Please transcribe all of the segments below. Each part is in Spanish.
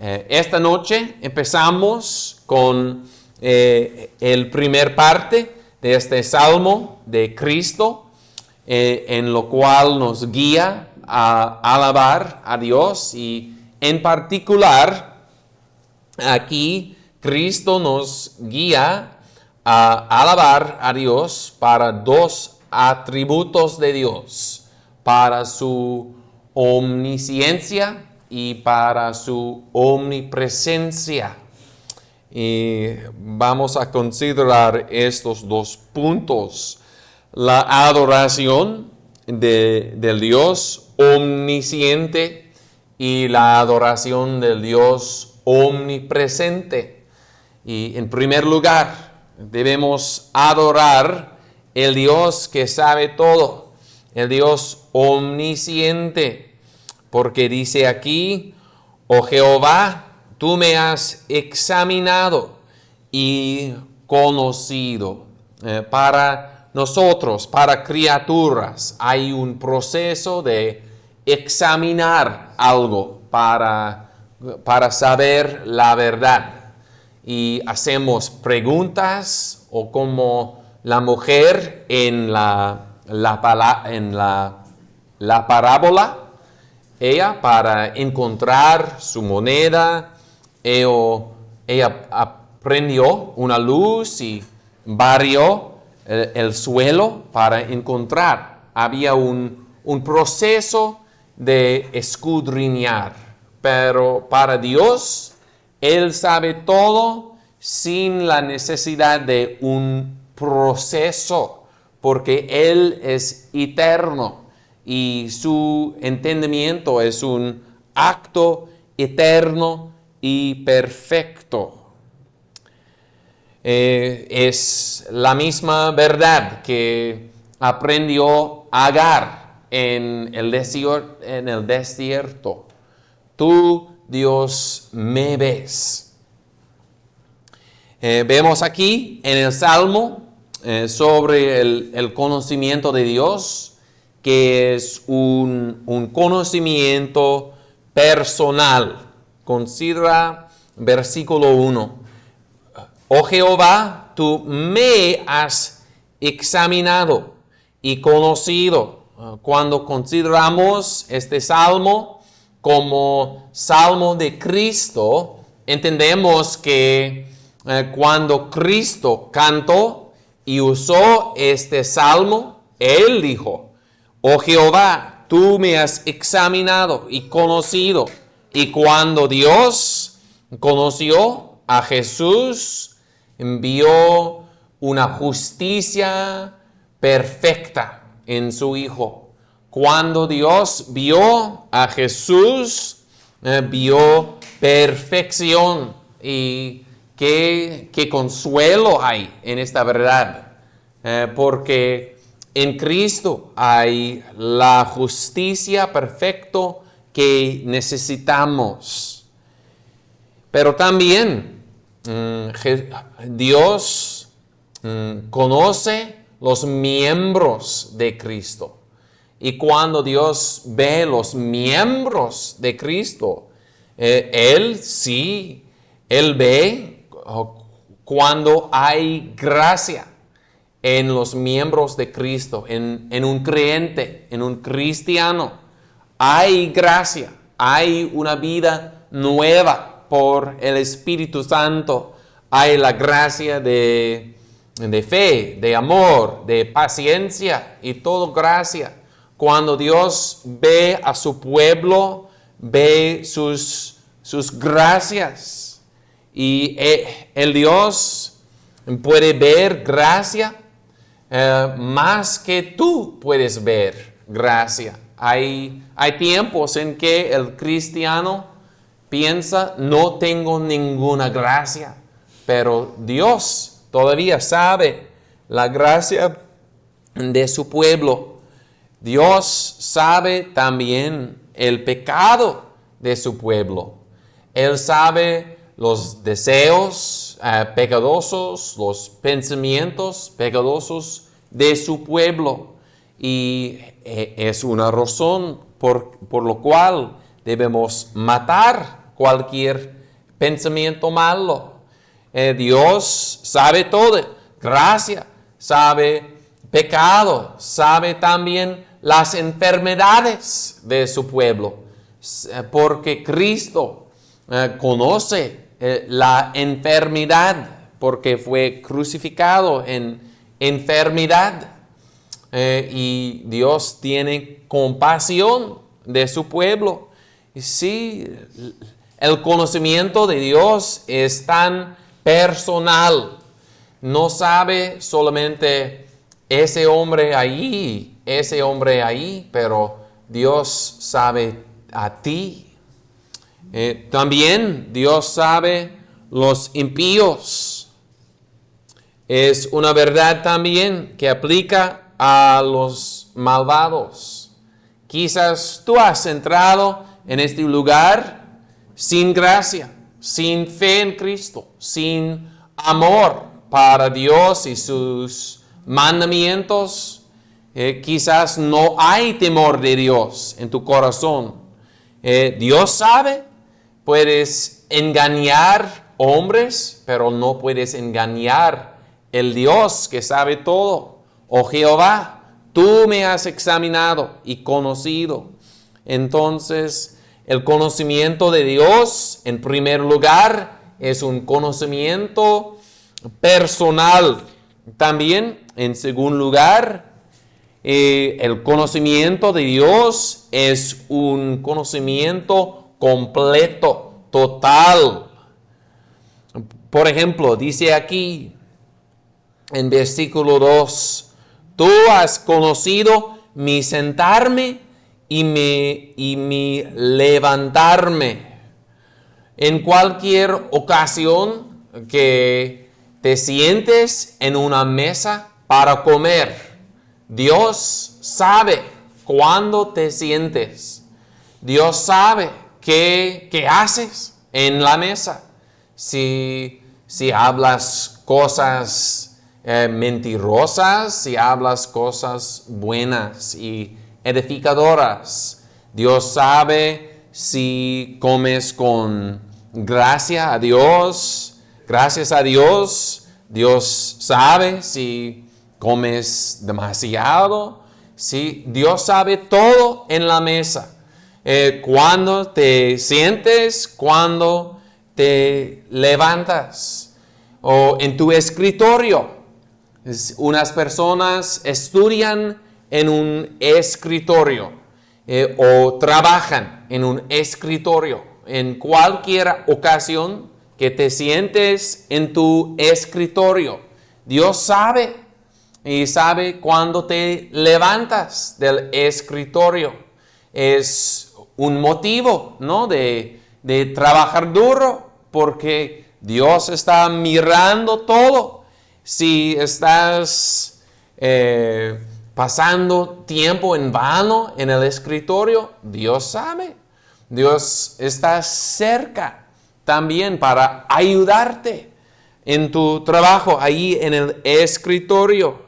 Esta noche empezamos con el primer parte de este Salmo de Cristo, en lo cual nos guía a alabar a Dios, y en particular aquí Cristo nos guía a alabar a Dios para dos atributos de Dios: para su omnisciencia y para su omnipresencia. Y vamos a considerar estos dos puntos: la adoración del Dios omnisciente y la adoración del Dios omnipresente. Y en primer lugar, debemos adorar el Dios que sabe todo, el Dios omnisciente, porque dice aquí: oh Jehová, tú me has examinado y conocido. Para nosotros, para criaturas, hay un proceso de examinar algo para saber la verdad. Y hacemos preguntas, o como la mujer en la parábola, ella, para encontrar su moneda, ella prendió una luz y barrió el suelo para encontrar. Había un proceso de escudriñar. Pero para Dios, Él sabe todo sin la necesidad de un proceso, porque Él es eterno y su entendimiento es un acto eterno y perfecto. Es la misma verdad que aprendió Agar en el desierto. Tú, Dios, me ves. Vemos aquí en el Salmo sobre el conocimiento de Dios, que es un conocimiento personal. Considera versículo 1. Oh Jehová, tú me has examinado y conocido. Cuando consideramos este salmo como salmo de Cristo, entendemos que cuando Cristo cantó y usó este salmo, Él dijo: oh Jehová, tú me has examinado y conocido. Y cuando Dios conoció a Jesús, envió una justicia perfecta en su Hijo. Cuando Dios vio a Jesús, vio perfección. Y qué consuelo hay en esta verdad, porque en Cristo hay la justicia perfecta que necesitamos. Pero también Dios conoce los miembros de Cristo. Y cuando Dios ve los miembros de Cristo, Él ve cuando hay gracia en los miembros de Cristo, en un creyente, en un cristiano. Hay gracia, hay una vida nueva por el Espíritu Santo. Hay la gracia de fe, de amor, de paciencia y todo gracia. Cuando Dios ve a su pueblo, ve sus gracias. Y el Dios puede ver gracia más que tú puedes ver gracia. Hay tiempos en que el cristiano piensa: no tengo ninguna gracia. Pero Dios todavía sabe la gracia de su pueblo. Dios sabe también el pecado de su pueblo. Él sabe los deseos pecadosos, los pensamientos pecadosos de su pueblo. Y es una razón por lo cual debemos matar cualquier pensamiento malo. Dios sabe todo, gracia, sabe pecado, sabe también las enfermedades de su pueblo, porque Cristo conoce la enfermedad, porque fue crucificado en enfermedad. Y Dios tiene compasión de su pueblo. Y sí, el conocimiento de Dios es tan personal. No sabe solamente ese hombre ahí, pero Dios sabe a ti. También Dios sabe los impíos. Es una verdad también que aplica a los malvados. Quizás tú has entrado en este lugar sin gracia, sin fe en Cristo, sin amor para Dios y sus mandamientos. Quizás no hay temor de Dios en tu corazón. Dios sabe, puedes engañar hombres, pero no puedes engañar el Dios que sabe todo. Oh Jehová, tú me has examinado y conocido. Entonces, el conocimiento de Dios, en primer lugar, es un conocimiento personal. También, en segundo lugar, el conocimiento de Dios es un conocimiento completo, total. Por ejemplo, dice aquí en versículo 2, tú has conocido mi sentarme y mi levantarme. En cualquier ocasión que te sientes en una mesa para comer, Dios sabe cuándo te sientes. Dios sabe qué haces en la mesa. Si hablas cosas mentirosas, si hablas cosas buenas y edificadoras. Dios sabe si comes con gracias a Dios. Dios sabe si comes demasiado. Sí, Dios sabe todo en la mesa. Cuando te sientes, cuando te levantas, o en tu escritorio. Unas personas estudian en un escritorio o trabajan en un escritorio. En cualquier ocasión que te sientes en tu escritorio, Dios sabe y sabe cuando te levantas del escritorio. Es un motivo, ¿no?, de trabajar duro, porque Dios está mirando todo. Si estás pasando tiempo en vano en el escritorio, Dios sabe. Dios está cerca también para ayudarte en tu trabajo, ahí en el escritorio.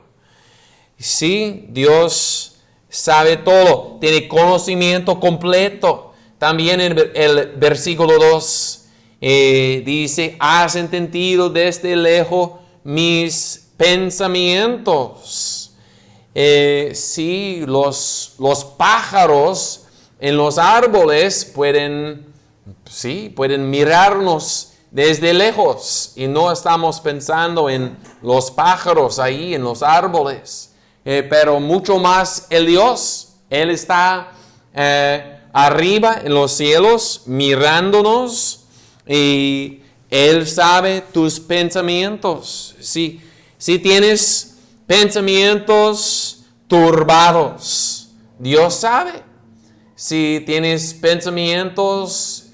Sí, Dios sabe todo, tiene conocimiento completo. También en el versículo 2 dice, has entendido desde lejos mis pensamientos. Sí, los pájaros en los árboles pueden mirarnos desde lejos y no estamos pensando en los pájaros ahí en los árboles, pero mucho más el Dios. Él está arriba en los cielos mirándonos y Él sabe tus pensamientos. Si tienes pensamientos turbados, Dios sabe. Si tienes pensamientos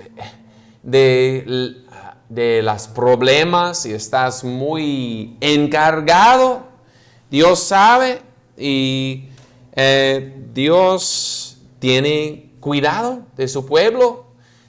de los problemas, si estás muy encargado, Dios sabe y Dios tiene cuidado de su pueblo.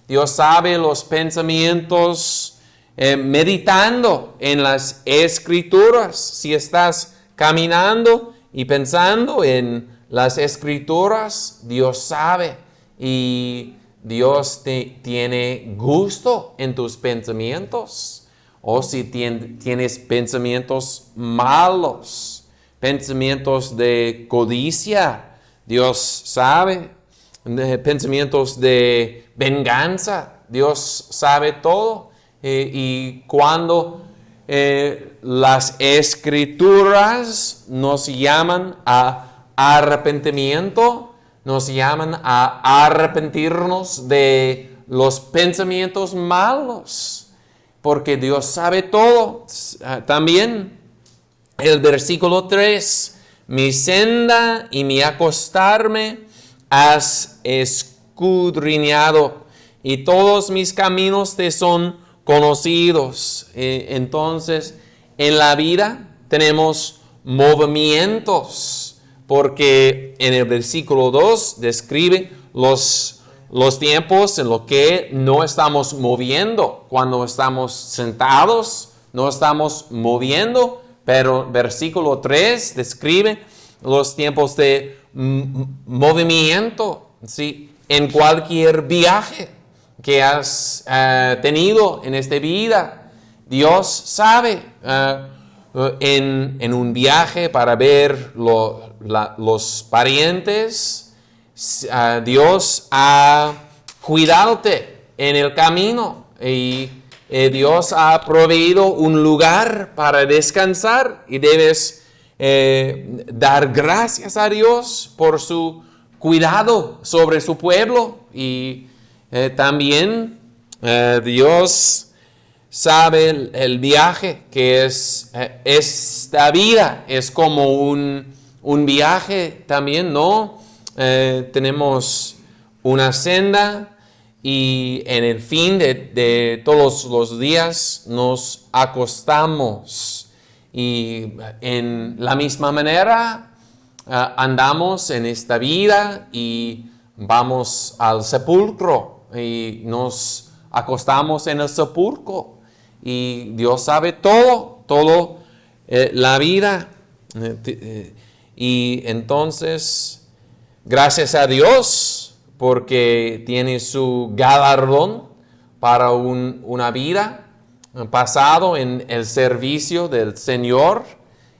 Dios sabe los pensamientos meditando en las Escrituras. Si estás caminando y pensando en las Escrituras, Dios sabe y Dios tiene gusto en tus pensamientos, o si tienes pensamientos malos, pensamientos de codicia, Dios sabe, pensamientos de venganza, Dios sabe todo. Y cuando las Escrituras nos llaman a arrepentimiento, nos llaman a arrepentirnos de los pensamientos malos, porque Dios sabe todo. También el versículo 3, mi senda y mi acostarme has escudriñado, y todos mis caminos te son conocidos. Entonces, en la vida tenemos movimientos, porque en el versículo 2 describe los tiempos en los que no estamos moviendo. Cuando estamos sentados, no estamos moviendo, pero versículo 3 describe los tiempos de movimiento, ¿sí? En cualquier viaje que has tenido en esta vida, Dios sabe. En un viaje para ver los parientes, Dios ha cuidarte en el camino, y Dios ha proveído un lugar para descansar, y debes dar gracias a Dios por su cuidado sobre su pueblo. Y también Dios sabe el viaje que es esta vida, es como un viaje también, ¿no? Tenemos una senda, y en el fin de todos los días nos acostamos, y en la misma manera andamos en esta vida y vamos al sepulcro y nos acostamos en el sepulcro, y Dios sabe todo la vida. Y entonces, gracias a Dios, porque tiene su galardón para una vida pasado en el servicio del Señor,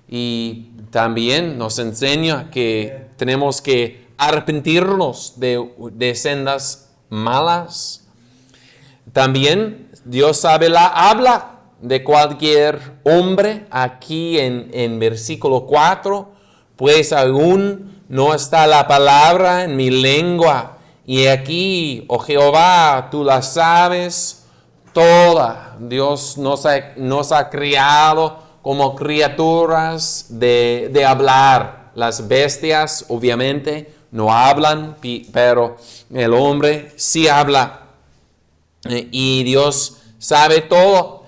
y también nos enseña que tenemos que arrepentirnos de sendas malas. También Dios sabe la habla de cualquier hombre. Aquí en versículo 4, pues aún no está la palabra en mi lengua, y aquí, oh Jehová, tú la sabes toda. Dios nos ha criado como criaturas de hablar. Las bestias obviamente no hablan, pero el hombre sí habla. Y Dios sabe todo.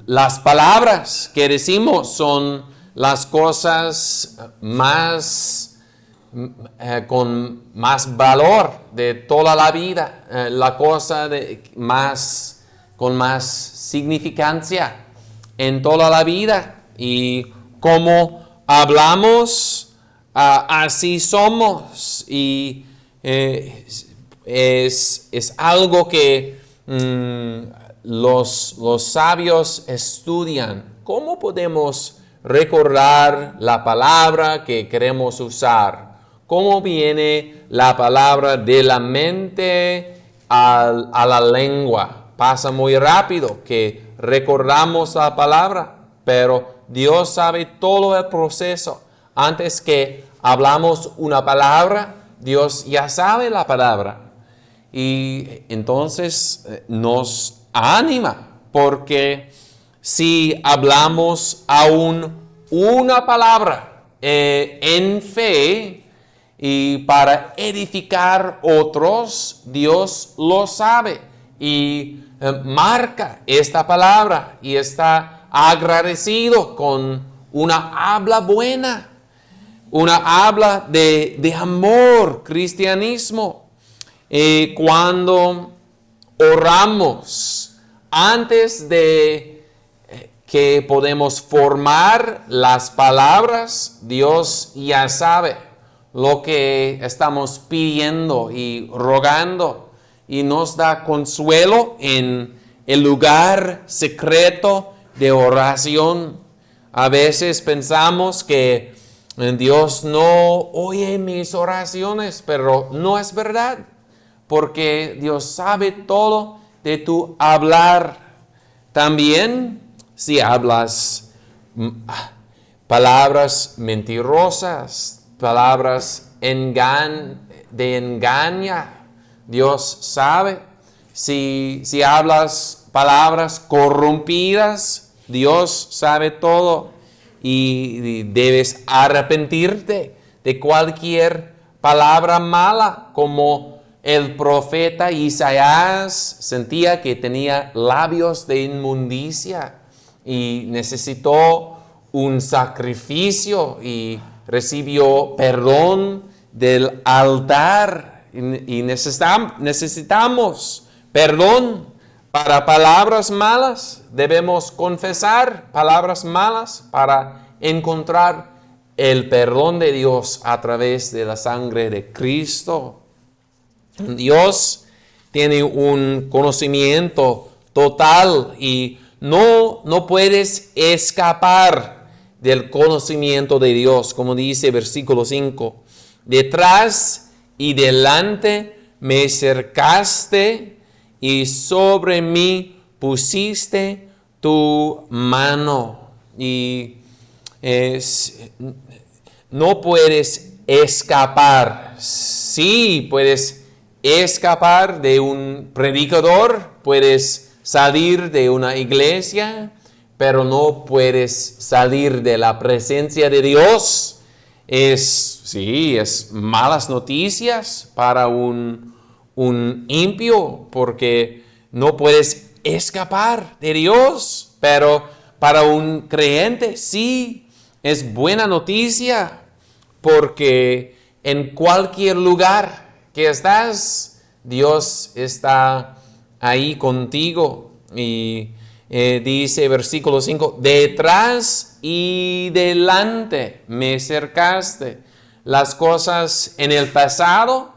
Las palabras que decimos son las cosas con más valor de toda la vida, la cosa con más significancia en toda la vida. Y como hablamos, así somos. Y es algo que los sabios estudian. ¿Cómo podemos recordar la palabra que queremos usar? ¿Cómo viene la palabra de la mente a la lengua? Pasa muy rápido que recordamos la palabra, pero Dios sabe todo el proceso. Antes que hablamos una palabra, Dios ya sabe la palabra. Y entonces nos anima, porque si hablamos aún una palabra en fe y para edificar otros, Dios lo sabe y marca esta palabra y está agradecido con una habla buena, una habla de amor, cristianismo. Cuando oramos, antes de que podemos formar las palabras, Dios ya sabe lo que estamos pidiendo y rogando, y nos da consuelo en el lugar secreto de oración. A veces pensamos que Dios no oye mis oraciones, pero no es verdad, porque Dios sabe todo de tu hablar. También si hablas palabras mentirosas, palabras de engaña, Dios sabe. Si hablas palabras corrompidas, Dios sabe todo. Y debes arrepentirte de cualquier palabra mala, como el profeta Isaías sentía que tenía labios de inmundicia y necesitó un sacrificio y recibió perdón del altar. Y necesitamos perdón para palabras malas. Debemos confesar palabras malas para encontrar el perdón de Dios a través de la sangre de Cristo. Dios tiene un conocimiento total y no puedes escapar del conocimiento de Dios, como dice versículo 5. Detrás y delante me cercaste y sobre mí pusiste tu mano. Y no puedes escapar. Sí, puedes escapar de un predicador, puedes salir de una iglesia, pero no puedes salir de la presencia de Dios. Es malas noticias para un impío, porque no puedes escapar de Dios, pero para un creyente sí es buena noticia, porque en cualquier lugar que estás, Dios está ahí contigo. Y dice versículo 5, detrás y delante me cercaste. Las cosas en el pasado,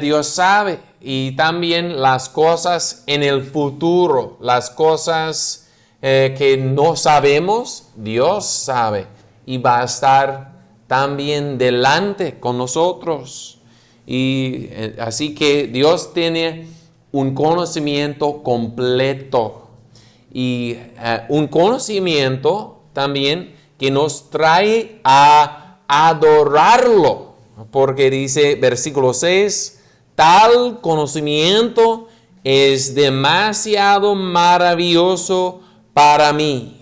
Dios sabe, y también las cosas en el futuro, las cosas que no sabemos, Dios sabe, y va a estar también delante con nosotros. Y así que Dios tiene un conocimiento completo y un conocimiento también que nos trae a adorarlo, porque dice versículo 6, tal conocimiento es demasiado maravilloso para mí.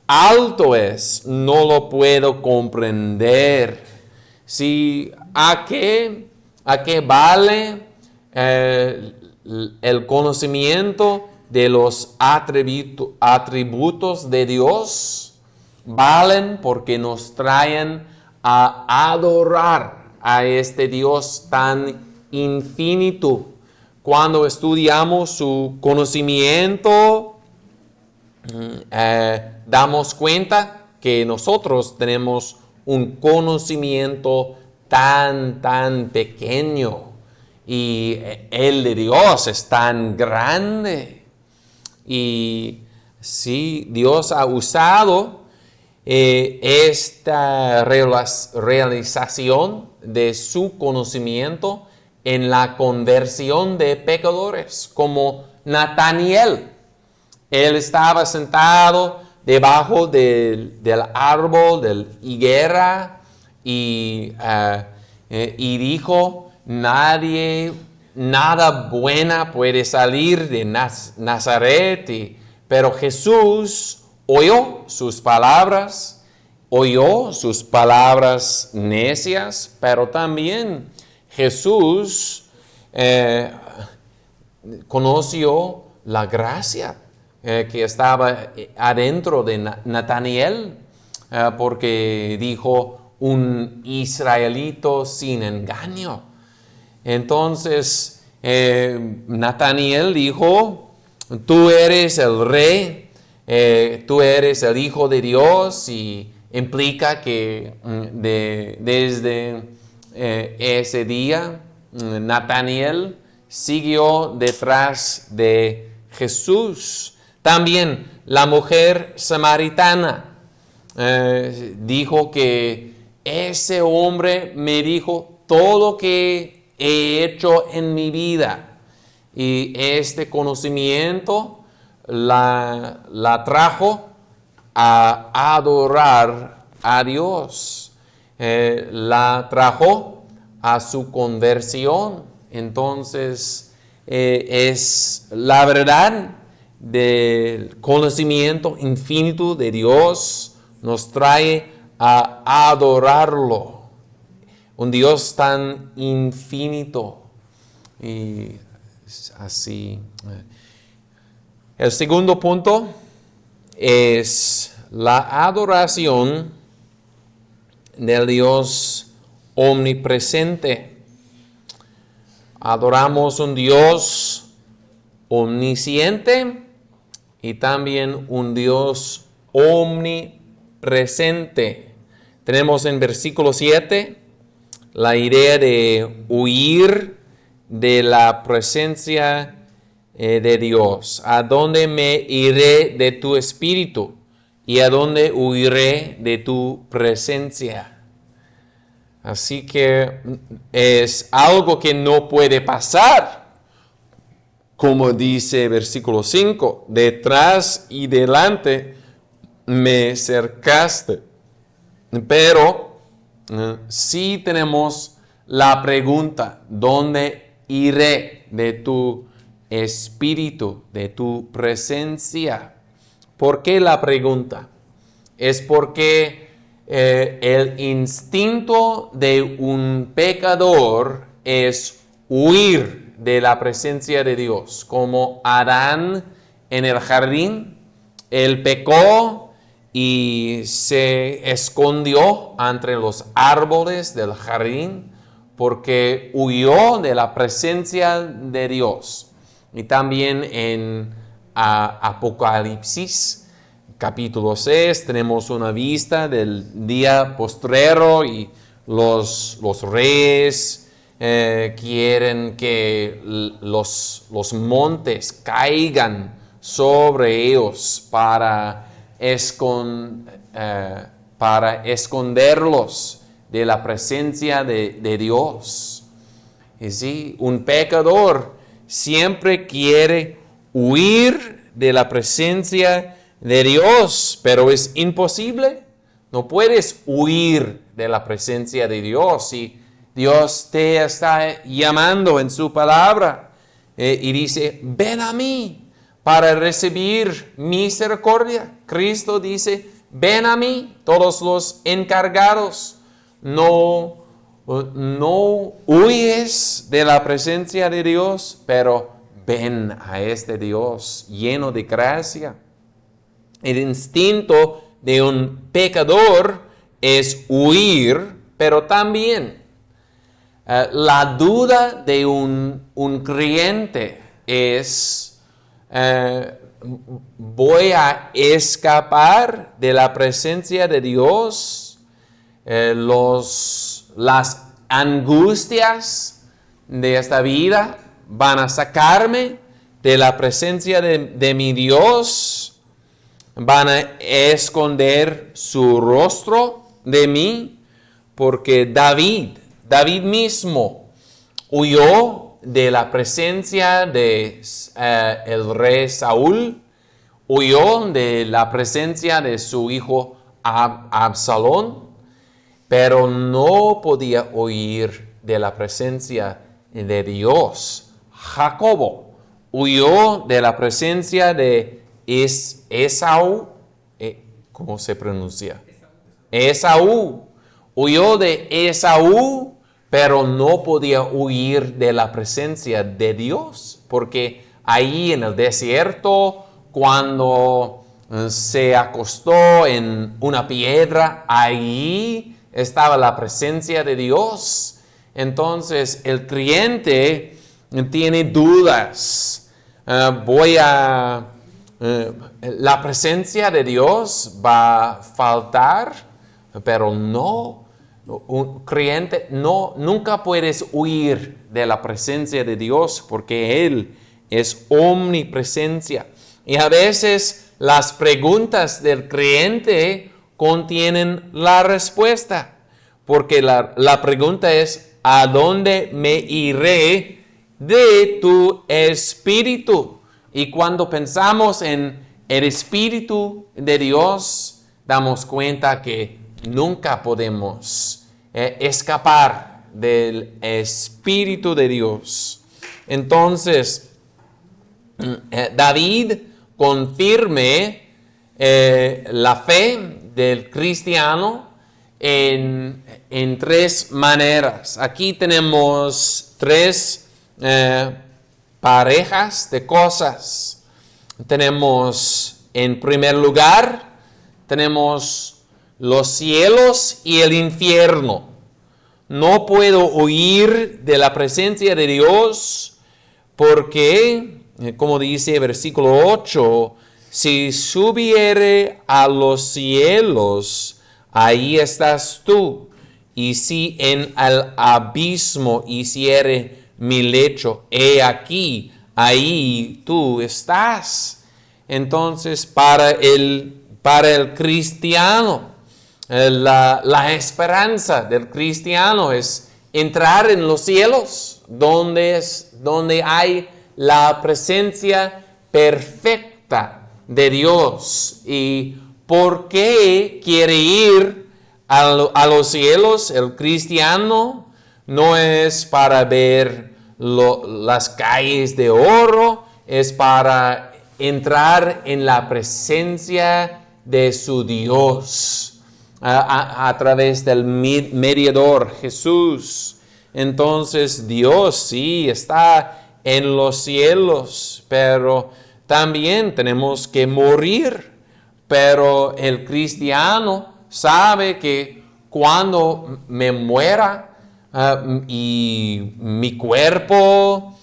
Alto es, no lo puedo comprender. Si ¿a qué vale el conocimiento de los atributos de Dios? Valen porque nos traen a adorar a este Dios tan infinito. Cuando estudiamos su conocimiento, damos cuenta que nosotros tenemos un conocimiento tan pequeño, y el de Dios es tan grande. Y sí, Dios ha usado esta realización de su conocimiento en la conversión de pecadores, como Nataniel. Él estaba sentado debajo del árbol de higuera y dijo, nada buena puede salir de Nazaret. Pero Jesús oyó sus palabras necias, pero también Jesús conoció la gracia que estaba adentro de Nataniel, porque dijo, un israelito sin engaño. Entonces Nataniel dijo, tú eres el rey, tú eres el Hijo de Dios, y implica que desde ese día, Natanael siguió detrás de Jesús. También la mujer samaritana dijo que ese hombre me dijo todo lo que he hecho en mi vida. Y este conocimiento la trajo a adorar a Dios. La trajo a su conversión. Entonces, es la verdad del conocimiento infinito de Dios nos trae a adorarlo. Un Dios tan infinito. Y así. El segundo punto es la adoración del Dios omnipresente. Adoramos un Dios omnisciente y también un Dios omnipresente. Tenemos en versículo 7 la idea de huir de la presencia de Dios. ¿A dónde me iré de tu espíritu? ¿Y a dónde huiré de tu presencia? Así que es algo que no puede pasar. Como dice versículo 5, detrás y delante me cercaste. Pero sí tenemos la pregunta, ¿dónde iré de tu espíritu, de tu presencia? ¿Por qué la pregunta? Es porque el instinto de un pecador es huir de la presencia de Dios. Como Adán en el jardín, él pecó y se escondió entre los árboles del jardín porque huyó de la presencia de Dios. Y también en Apocalipsis capítulo 6 tenemos una vista del día postrero y los reyes quieren que los montes caigan sobre ellos para esconderlos de la presencia de Dios. Y sí, un pecador siempre quiere huir de la presencia de Dios, pero es imposible. No puedes huir de la presencia de Dios. Y Dios te está llamando en su palabra y dice, ven a mí para recibir misericordia. Cristo dice, ven a mí, todos los encargados. No huyes de la presencia de Dios, pero ven a este Dios lleno de gracia. El instinto de un pecador es huir, pero también la duda de un creyente es, ¿voy a escapar de la presencia de Dios? Las angustias de esta vida van a sacarme de la presencia de mi Dios. Van a esconder su rostro de mí, porque David mismo huyó de la presencia de el rey Saúl, huyó de la presencia de su hijo Absalón, pero no podía huir de la presencia de Dios. Jacobo huyó de la presencia de Esaú, ¿cómo se pronuncia? Esaú. Huyó de Esaú, pero no podía huir de la presencia de Dios, porque ahí en el desierto, cuando se acostó en una piedra, ahí estaba la presencia de Dios. Entonces el creyente tiene dudas. La presencia de Dios va a faltar, pero no un creyente, nunca puedes huir de la presencia de Dios porque Él es omnipresencia. Y a veces las preguntas del creyente contienen la respuesta, porque la pregunta es, ¿a dónde me iré de tu espíritu? Y cuando pensamos en el Espíritu de Dios, damos cuenta que nunca podemos escapar del Espíritu de Dios. Entonces, David confirme la fe del cristiano en tres maneras. Aquí tenemos tres parejas de cosas. Tenemos, en primer lugar, tenemos los cielos y el infierno. No puedo huir de la presencia de Dios porque, como dice versículo 8, si subiere a los cielos, ahí estás tú. Y si en el abismo hiciere mi lecho, he aquí, ahí tú estás. Entonces, para el cristiano, la esperanza del cristiano es entrar en los cielos, donde hay la presencia perfecta de Dios. ¿Y por qué quiere ir a los cielos? El cristiano no es para ver las calles de oro, es para entrar en la presencia de su Dios a través del mediador Jesús. Entonces Dios sí está en los cielos, pero también tenemos que morir. Pero el cristiano sabe que cuando me muera, y mi cuerpo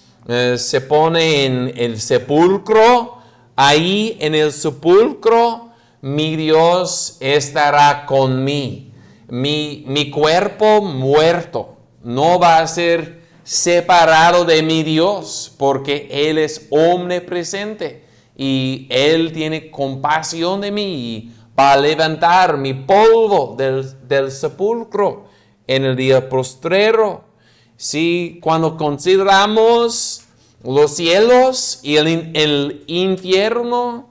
se pone en el sepulcro, ahí en el sepulcro mi Dios estará con mí. Mi cuerpo muerto no va a ser separado de mi Dios porque Él es omnipresente y Él tiene compasión de mí y va a levantar mi polvo del sepulcro en el día postrero. Sí, cuando consideramos los cielos y el infierno,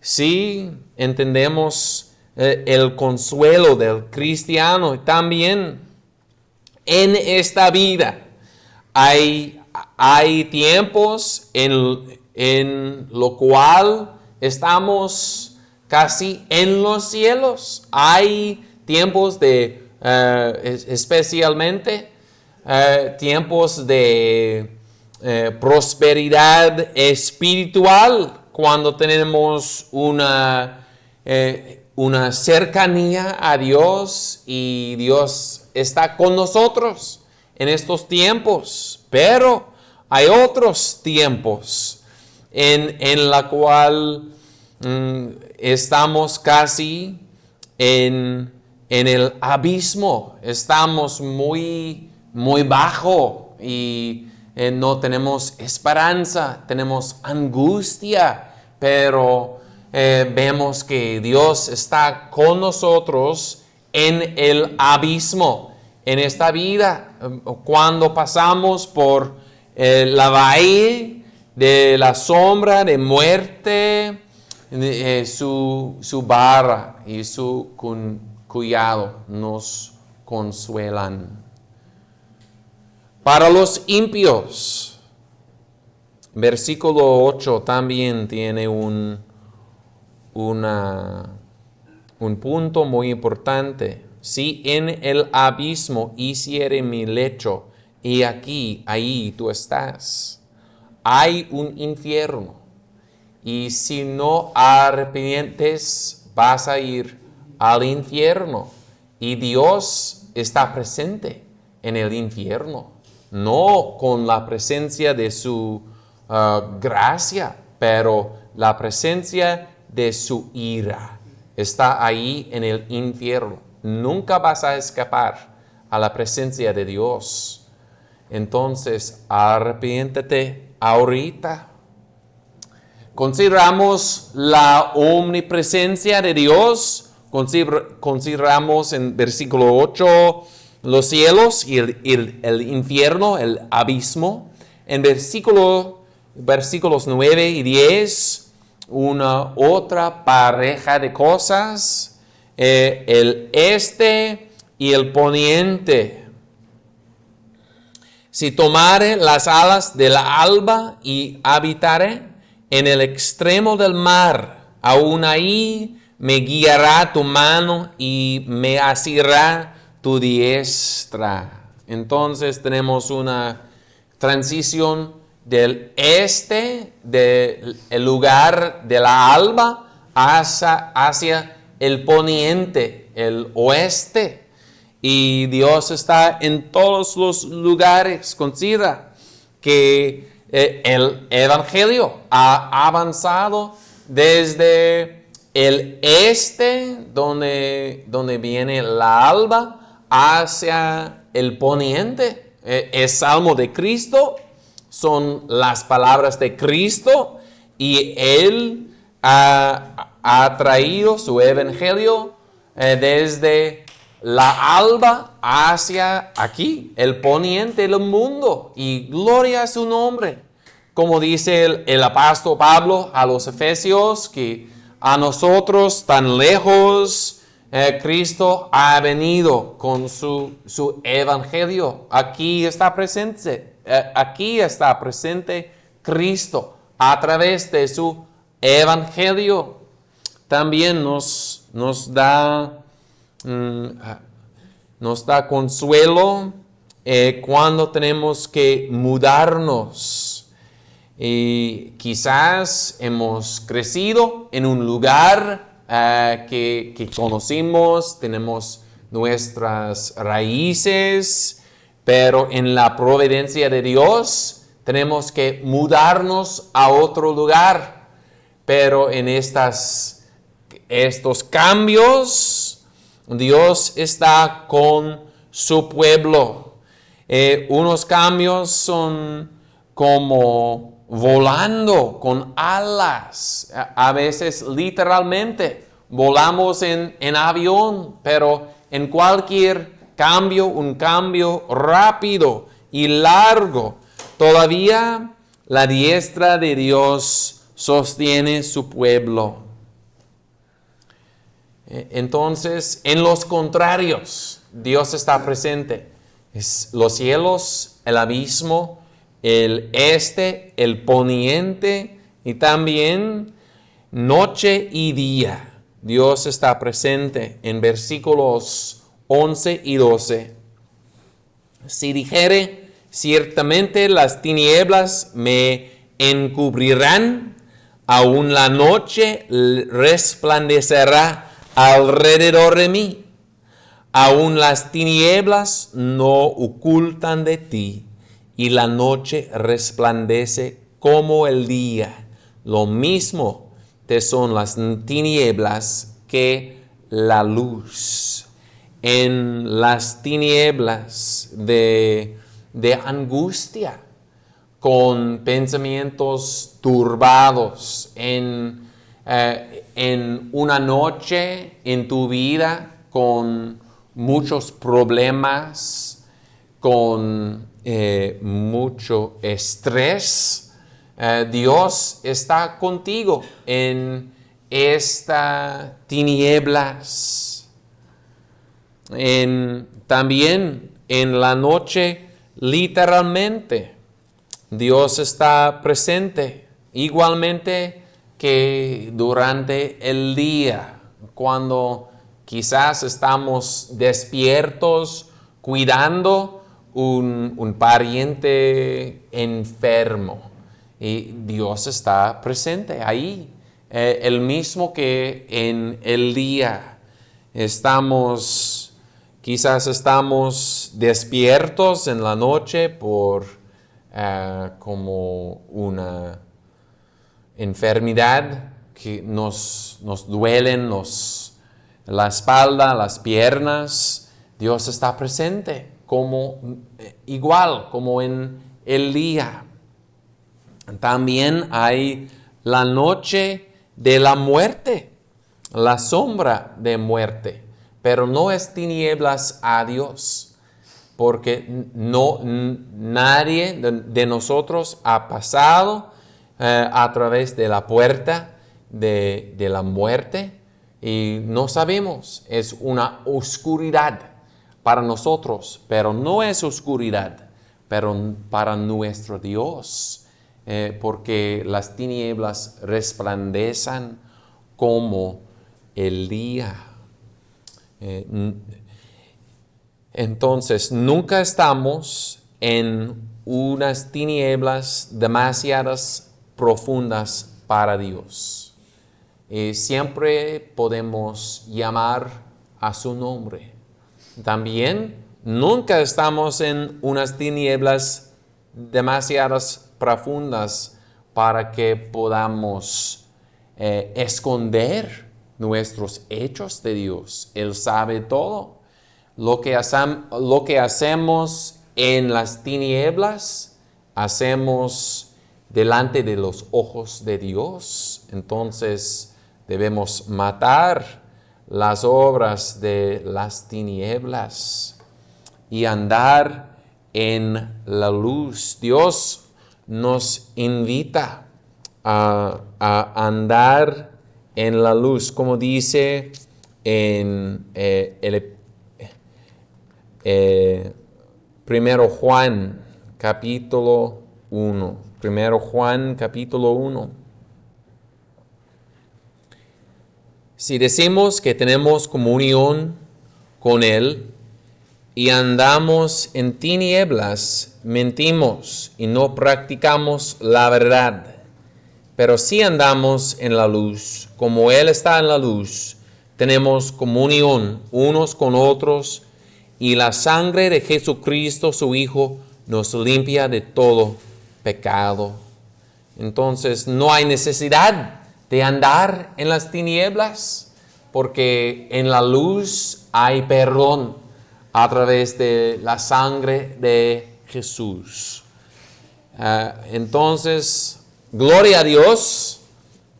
sí, entendemos el consuelo del cristiano. También en esta vida hay tiempos en lo cual estamos casi en los cielos. Hay tiempos de especialmente tiempos de prosperidad espiritual, cuando tenemos una cercanía a Dios y Dios está con nosotros en estos tiempos. Pero hay otros tiempos en la cual estamos casi en el abismo, estamos muy bajo y no tenemos esperanza, tenemos angustia, pero vemos que Dios está con nosotros en el abismo, en esta vida. Cuando pasamos por la valle de la sombra de muerte, su vara y su cuidado nos consuelan. Para los impios, versículo 8 también tiene un punto muy importante. Si en el abismo hiciere mi lecho, y aquí, ahí tú estás. Hay un infierno, y si no arrepientes, vas a ir al infierno. Y Dios está presente en el infierno, no con la presencia de su gracia, pero la presencia de su ira está ahí en el infierno. Nunca vas a escapar a la presencia de Dios. Entonces, arrepiéntete ahorita. Consideramos la omnipresencia de Dios. Consideramos en versículo 8 los cielos y el infierno, el abismo. En versículos 9 y 10, una otra pareja de cosas, el este y el poniente. Si tomare las alas de la alba y habitare en el extremo del mar, aún ahí me guiará tu mano y me asirá tu diestra. Entonces tenemos una transición del este, del lugar de la alba, hacia el poniente, el oeste. Y Dios está en todos los lugares. Considera que el Evangelio ha avanzado desde el este, donde viene la alba, hacia el poniente. Es Salmo de Cristo, son las palabras de Cristo, y Él ha traído su Evangelio desde la alba hacia aquí, el poniente del mundo, y gloria a su nombre. Como dice el apóstol Pablo a los Efesios, que a nosotros tan lejos Cristo ha venido con su Evangelio. Aquí está presente Cristo a través de su Evangelio. También nos da consuelo cuando tenemos que mudarnos. Y quizás hemos crecido en un lugar que conocimos, tenemos nuestras raíces, pero en la providencia de Dios tenemos que mudarnos a otro lugar. Pero en estos cambios, Dios está con su pueblo. Unos cambios son como volando con alas. A veces literalmente volamos en avión, pero en cualquier cambio, un cambio rápido y largo, todavía la diestra de Dios sostiene su pueblo. Entonces, en los contrarios, Dios está presente. Los cielos, el abismo, el este, el poniente, y también noche y día. Dios está presente en versículos 11 y 12. Si dijere, ciertamente las tinieblas me encubrirán, aún la noche resplandecerá alrededor de mí. Aún las tinieblas no ocultan de ti, y la noche resplandece como el día. Lo mismo te son las tinieblas que la luz. En las tinieblas de angustia, con pensamientos turbados, en una noche en tu vida con muchos problemas, con mucho estrés, Dios está contigo en estas tinieblas. También en la noche, literalmente, Dios está presente, igualmente que durante el día, cuando quizás estamos despiertos cuidando un pariente enfermo, y Dios está presente ahí, el mismo que en el día. Quizás estamos despiertos en la noche por como una enfermedad que nos duelen la espalda, las piernas, Dios está presente igual como en el día. También hay la noche de la muerte, la sombra de muerte, pero no es tinieblas a Dios, porque nadie de nosotros ha pasado a través de la puerta de la muerte y no sabemos, es una oscuridad para nosotros, pero no es oscuridad, pero para nuestro Dios. Porque las tinieblas resplandecen como el día. Entonces, nunca estamos en unas tinieblas demasiadas profundas para Dios. Siempre podemos llamar a su nombre. También, nunca estamos en unas tinieblas demasiadas profundas para que podamos esconder nuestros hechos de Dios. Él sabe todo. Lo que hacemos en las tinieblas, hacemos delante de los ojos de Dios. Entonces debemos matar las obras de las tinieblas y andar en la luz. Dios nos invita a andar en la luz, como dice en 1 Juan capítulo 1. 1 Juan capítulo 1. Si decimos que tenemos comunión con Él y andamos en tinieblas, mentimos y no practicamos la verdad. Pero si andamos en la luz, como Él está en la luz, tenemos comunión unos con otros, y la sangre de Jesucristo, su Hijo, nos limpia de todo pecado. Entonces, no hay necesidad de andar en las tinieblas, porque en la luz hay perdón a través de la sangre de Jesús. Entonces, gloria a Dios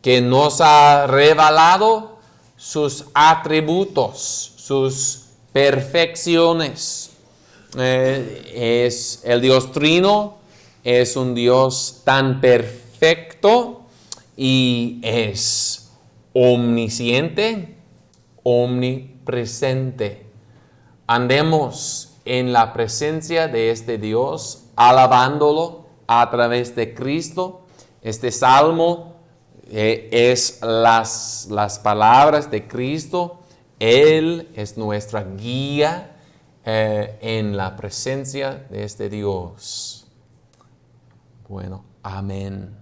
que nos ha revelado sus atributos, sus perfecciones. Es el Dios Trino, es un Dios tan perfecto y es omnisciente, omnipresente. Andemos en la presencia de este Dios, alabándolo a través de Cristo. Este salmo es las palabras de Cristo. Él es nuestra guía en la presencia de este Dios. Bueno, amén.